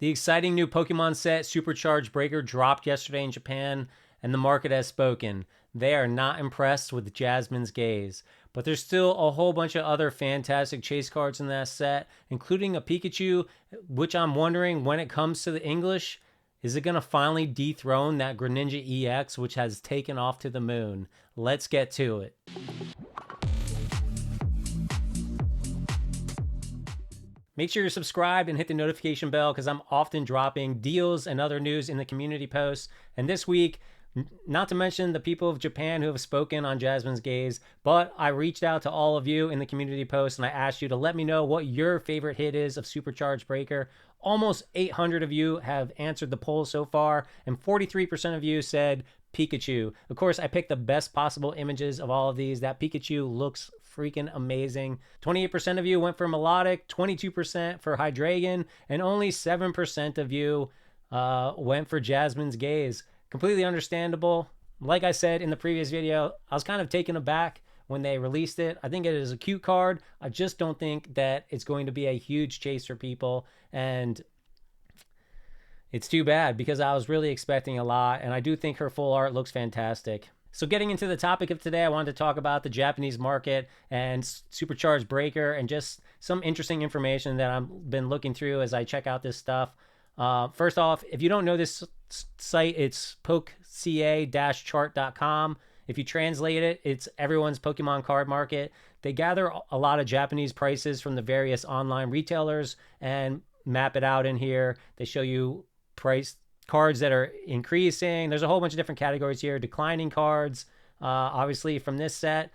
The exciting new Pokemon Set Supercharged Breaker dropped yesterday in Japan, and the market has spoken. They are not impressed with Jasmine's Gaze. But there's still a whole bunch of other fantastic chase cards in that set, including a Pikachu, which I'm wondering when it comes to the English, is it going to finally dethrone that Greninja EX, which has taken off to the moon? Let's get to it. Make sure you're subscribed and hit the notification bell because I'm often dropping deals and other news in the community posts. And this week, not to mention the people of Japan who have spoken on Jasmine's Gaze, but I reached out to all of you in the community post and I asked you to let me know what your favorite hit is of Supercharged Breaker. Almost 800 of you have answered the poll so far, and 43% of you said Pikachu. Of course, I picked the best possible images of all of these. That Pikachu looks freaking amazing. 28% of you went for Melodic, 22% for Hydreigon, and only 7% of you went for Jasmine's Gaze. Completely understandable. Like I said in the previous video, I was kind of taken aback when they released it. I think it is a cute card. I just don't think that it's going to be a huge chase for people, and it's too bad because I was really expecting a lot, and I do think her full art looks fantastic. So getting into the topic of today, I wanted to talk about the Japanese market and Supercharged Breaker and just some interesting information that I've been looking through as I check out this stuff. First off, if you don't know this site, it's pokca-chart.com. If you translate it, it's everyone's Pokemon card market. They gather a lot of Japanese prices from the various online retailers and map it out in here. They show you price cards that are increasing. There's a whole bunch of different categories here. Declining cards, obviously from this set,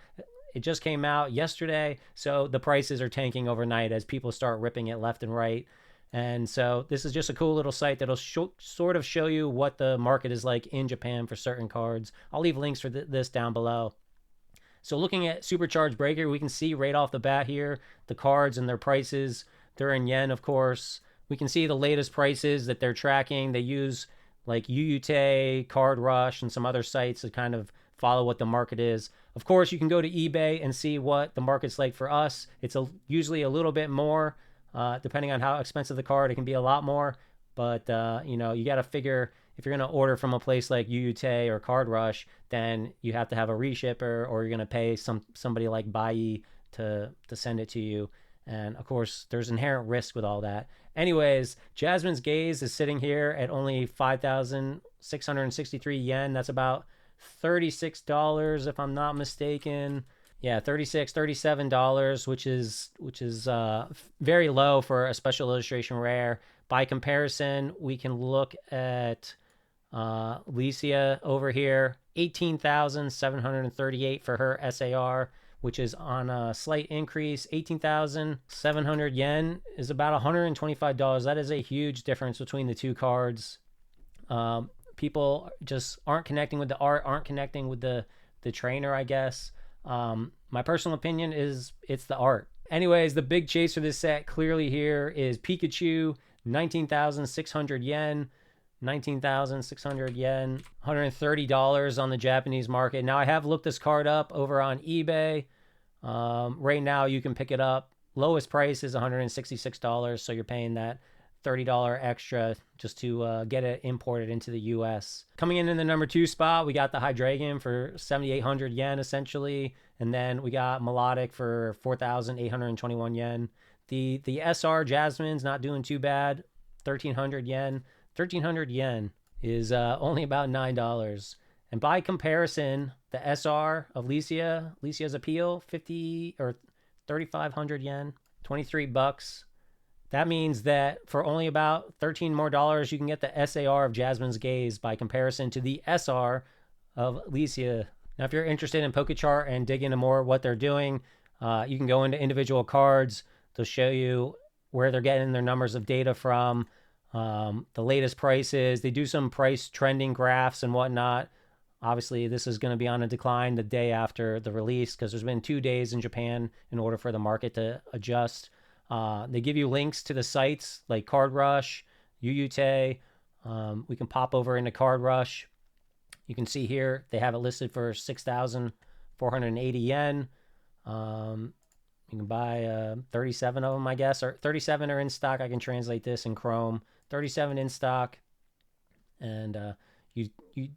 it just came out yesterday, so the prices are tanking overnight as people start ripping it left and right. And so this is just a cool little site that'll sort of show you what the market is like in Japan for certain cards. I'll leave links for this down below. So looking at Supercharged Breaker, we can see right off the bat here the cards and their prices. They're in yen, of course. We can see the latest prices that they're tracking. They use like UUT, Card Rush, and some other sites to kind of follow what the market is. Of course, you can go to eBay and see what the market's like for us. It's usually a little bit more. Depending on how expensive the card, it can be a lot more. But, you know, you got to figure if you're going to order from a place like UUT or Card Rush, then you have to have a reshipper, or you're going to pay somebody like Bai to send it to you. And, of course, there's inherent risk with all that. Anyways, Jasmine's Gaze is sitting here at only 5,663 yen. That's about $36, if I'm not mistaken. Yeah, $37, which is very low for a special illustration rare. By comparison, we can look at Licia over here, 18,738 for her SAR, which is on a slight increase. 18,700 yen is about $125. That is a huge difference between the two cards. People just aren't connecting with the art, aren't connecting with the trainer, I guess. My personal opinion is it's the art. Anyways, the big chase for this set clearly here is Pikachu, 19,600 yen. 19,600 yen, $130 on the Japanese market. Now, I have looked this card up over on eBay. Right now, you can pick it up. Lowest price is $166, so you're paying that $30 extra just to get it imported into the US. Coming in the number 2 spot, we got the Hydreigon for 7,800 yen essentially, and then we got Melodic for 4,821 yen. The SR Jasmine's not doing too bad, 1,300 yen. 1,300 yen is only about $9. And by comparison, the SR of Licia's Appeal, 50 or 3,500 yen, $23. That means that for only about $13 more, you can get the SAR of Jasmine's Gaze by comparison to the SR of Licia. Now, if you're interested in PokeChart and dig into more what they're doing, you can go into individual cards. They'll show you where they're getting their numbers of data from, the latest prices. They do some price trending graphs and whatnot. Obviously, this is going to be on a decline the day after the release because there's been 2 days in Japan in order for the market to adjust. They give you links to the sites like Card Rush, UUT. We can pop over into Card Rush. You can see here they have it listed for 6,480 yen. You can buy 37 of them, I guess, or 37 are in stock. I can translate this in Chrome. 37 in stock, and you'd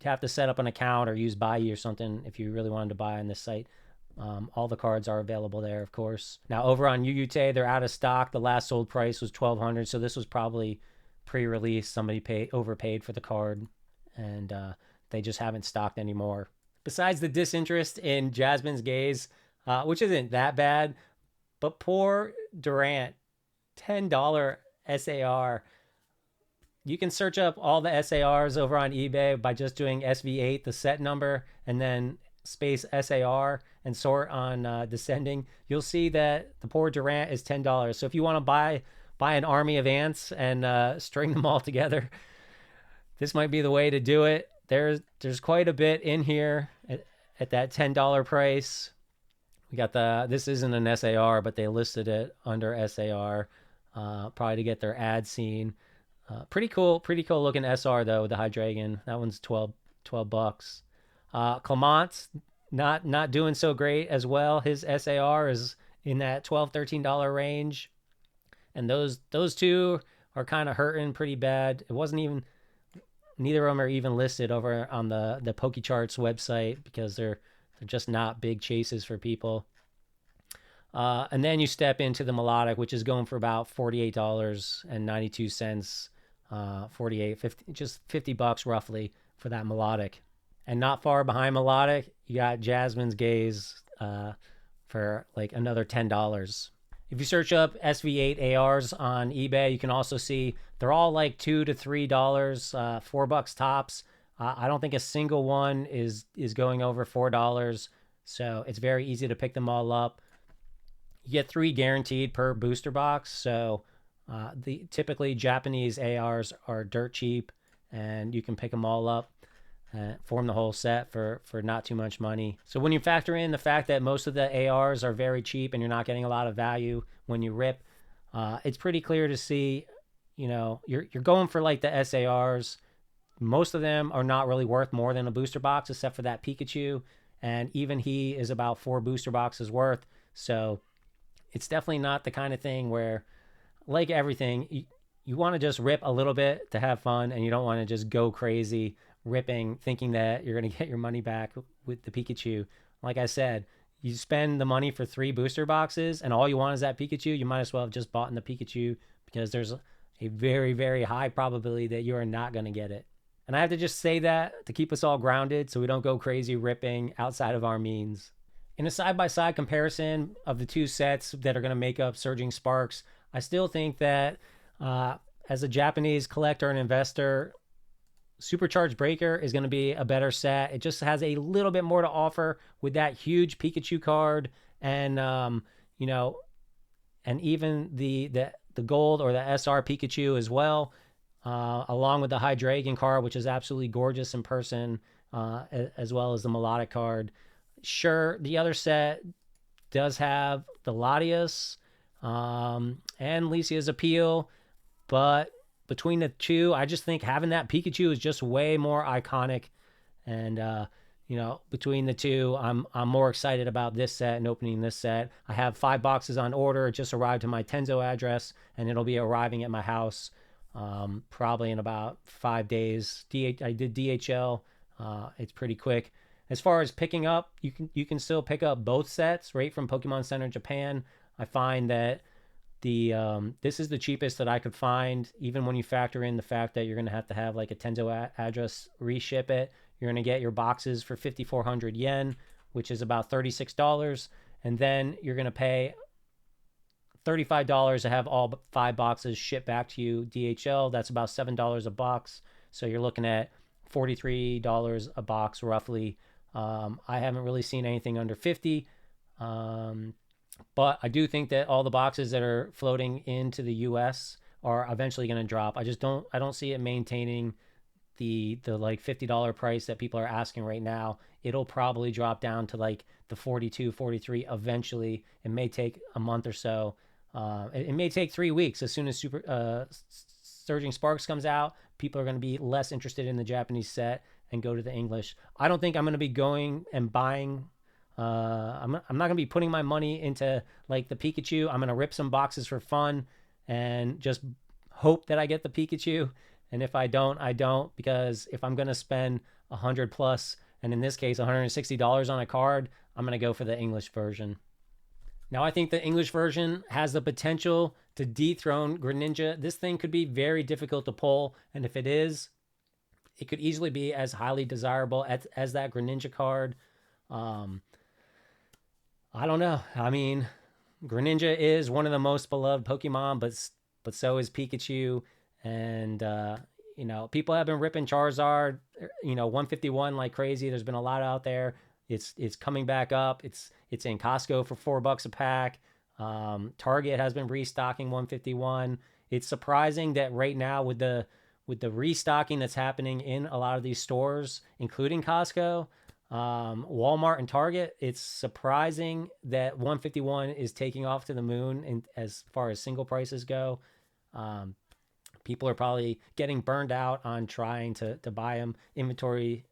have to set up an account or use Buy or something if you really wanted to buy on this site. All the cards are available there, of course. Now over on UUT, they're out of stock. The last sold price was $1,200, so this was probably pre-release. Somebody overpaid for the card, and they just haven't stocked anymore. Besides the disinterest in Jasmine's Gaze, which isn't that bad, but poor Durant, $10 SAR. You can search up all the SARs over on eBay by just doing SV8, the set number, and then space SAR and sort on descending. You'll see that the poor Durant is $10. So if you want to buy an army of ants and string them all together, this might be the way to do it. There's quite a bit in here at that $10 price. We got this isn't an SAR, but they listed it under SAR, probably to get their ad seen. Pretty cool looking SR though with the Hydreigon. That one's 12 bucks. Clement's not doing so great as well. His SAR is in that $12-13 range, and those two are kind of hurting pretty bad. It wasn't even, neither of them are even listed over on the PokeCharts website because they're just not big chases for people. And then you step into the Melodic, which is going for about $48.92, 48, 50, just 50 bucks roughly for that Melodic. And not far behind Melodic, you got Jasmine's Gaze for like another $10. If you search up SV8 ARs on eBay, you can also see they're all like $2 to $3, $4 tops. I don't think a single one is going over $4, so it's very easy to pick them all up. You get 3 guaranteed per booster box, so the typically Japanese ARs are dirt cheap, and you can pick them all up, form the whole set for not too much money. So when you factor in the fact that most of the ARs are very cheap and you're not getting a lot of value when you rip, it's pretty clear to see, you're going for like the SARs. Most of them are not really worth more than a booster box, except for that Pikachu, and even he is about 4 booster boxes worth. So it's definitely not the kind of thing where, like everything, you want to just rip a little bit to have fun, and you don't want to just go crazy ripping thinking that you're going to get your money back with the Pikachu. Like I said, you spend the money for 3 booster boxes and all you want is that Pikachu, you might as well have just bought in the Pikachu, because there's a very, very high probability that you are not going to get it. And I have to just say that to keep us all grounded so we don't go crazy ripping outside of our means. In a side-by-side comparison of the two sets that are going to make up Surging Sparks, I still think that as a Japanese collector and investor, Supercharged Breaker is going to be a better set. It just has a little bit more to offer with that huge Pikachu card, and and even the gold or the SR Pikachu as well, along with the Hydreigon card, which is absolutely gorgeous in person, as well as the Melodic card. Sure, the other set does have the Latias and Lisia's Appeal, but between the two, I just think having that Pikachu is just way more iconic. And between the two, I'm more excited about this set and opening this set. I have 5 boxes on order. It just arrived to my Tenzo address, and it'll be arriving at my house probably in about 5 days. I did DHL. It's pretty quick. As far as picking up, you can still pick up both sets right from Pokemon Center Japan. I find that this is the cheapest that I could find, even when you factor in the fact that you're going to have like a Tenzo address reship it. You're going to get your boxes for 5,400 yen, which is about $36, and then you're going to pay $35 to have all 5 boxes shipped back to you DHL. That's about $7 a box, so you're looking at $43 a box roughly. I haven't really seen anything under 50, but I do think that all the boxes that are floating into the US are eventually going to drop. I don't see it maintaining the like $50 price that people are asking right now. It'll probably drop down to like the 42, 43 eventually. It may take a month or so. It may take 3 weeks. As soon as Surging Sparks comes out, people are going to be less interested in the Japanese set and go to the English. I don't think I'm going to be going and buying. I'm not going to be putting my money into like the Pikachu. I'm going to rip some boxes for fun and just hope that I get the Pikachu. And if I don't, I don't, because if I'm going to spend 100 plus, and in this case, $160 on a card, I'm going to go for the English version. Now, I think the English version has the potential to dethrone Greninja. This thing could be very difficult to pull, and if it is, it could easily be as highly desirable as that Greninja card. I don't know. I mean, Greninja is one of the most beloved Pokemon, but so is Pikachu, and people have been ripping Charizard, 151 like crazy. There's been a lot out there. It's coming back up. It's in Costco for $4 a pack. Target has been restocking 151. It's surprising that right now with the restocking that's happening in a lot of these stores, including Costco, Walmart, and Target, it's surprising that 151 is taking off to the moon. And as far as single prices go, people are probably getting burned out on trying to buy them inventory,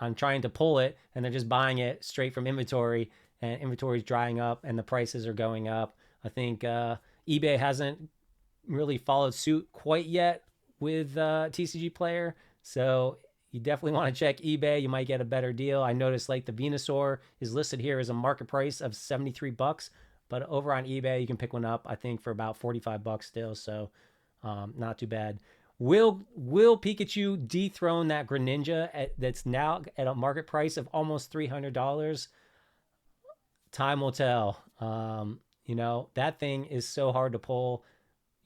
on trying to pull it, and they're just buying it straight from inventory, and inventory is drying up and the prices are going up. I think eBay hasn't really followed suit quite yet with TCG Player, so you definitely want to check eBay. You might get a better deal. I noticed like the Venusaur is listed here as a market price of $73, but over on eBay you can pick one up, I think, for about $45 still, so not too bad. Will Pikachu dethrone that Greninja that's now at a market price of almost $300? Time will tell. That thing is so hard to pull.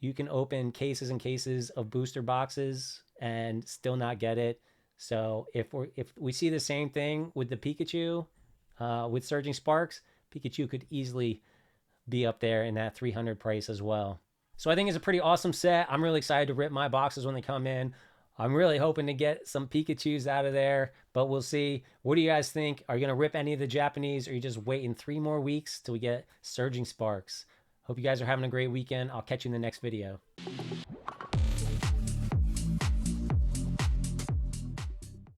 You can open cases and cases of booster boxes and still not get it. So if we see the same thing with the Pikachu, with Surging Sparks, Pikachu could easily be up there in that 300 price as well. So I think it's a pretty awesome set. I'm really excited to rip my boxes when they come in. I'm really hoping to get some Pikachus out of there, but we'll see. What do you guys think? Are you going to rip any of the Japanese, or are you just waiting 3 more weeks till we get Surging Sparks? Hope you guys are having a great weekend. I'll catch you in the next video.